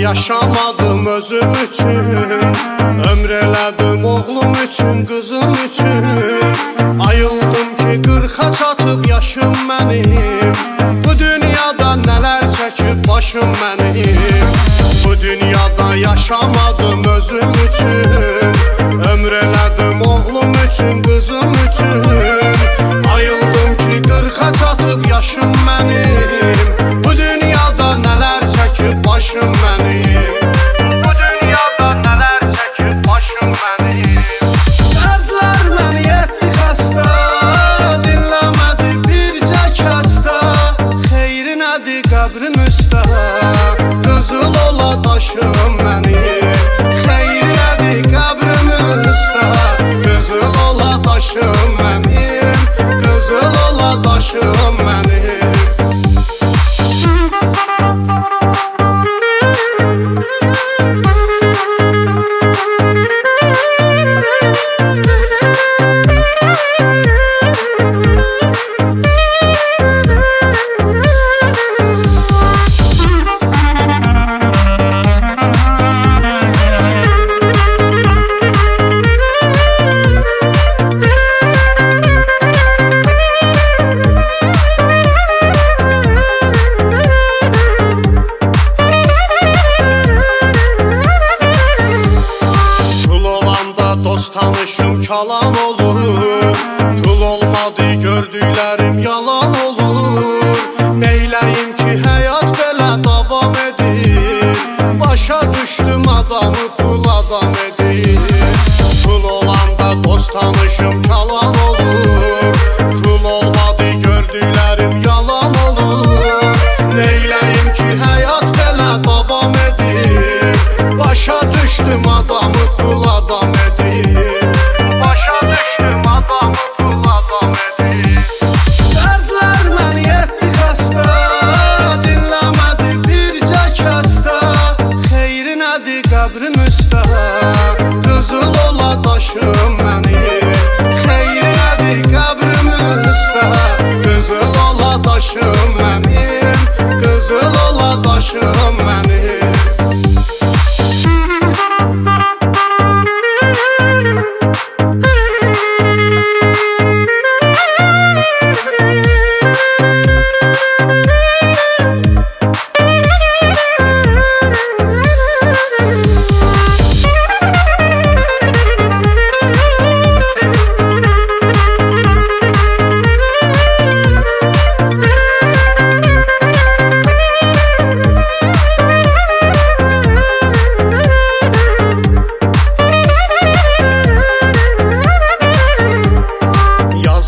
Yaşamadım özüm üçün, ömr elədim oğlum üçün, qızım üçün. Ayıldım ki 40'a çatıb yaşım mənim, bu dünyada nələr çəkib başım mənim. Bu dünyada yaşamadım özüm üçün, ömr elədim oğlum üçün, qızım üçün. Ayıldım ki 40'a çatıb yaşım mənim, bu dünyada nələr çəkib başım mənim. Qəbrim üstə qızıl ola daşım mənim, xeyir nədir qəbrim üstə qızıl ola daşım mənim, qızıl ola daşım mənim. Dost tanışım kalan olur, kul olmadı gördüklərim yalan olur. Neyləyim ki həyat belə davam edir, başa düşdüm adamı pul adam edir. Kul olanda dost tanışım kalan olur, kul olmadı gördüklərim yalan olur. Neyləyim ki həyat belə davam edir, başa düşdüm adamı pul adam edir. Qəbrim üstə qızıl ola daşım mənim, xeyir nədir qəbrim üstə qızıl ola daşım mənim, qızıl ola daşım mənim.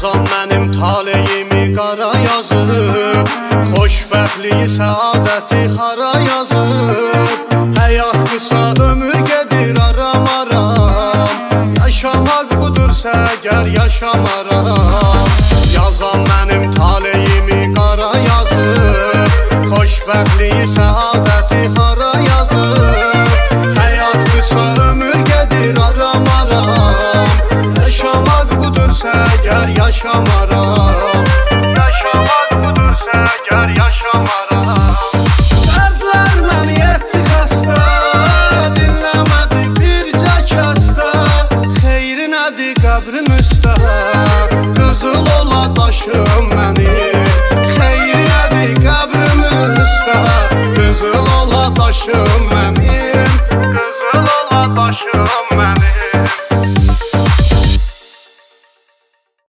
Mənim taleyimi qara yazıb, xoşbəxtliyi, səadəti hara yazıb. Həyat qısa, ömür gedir aram-aram, yaşamaq budursa əgər yaşamaram. Yazan mənim taleyimi qara yazıb, xoşbəxtliyi,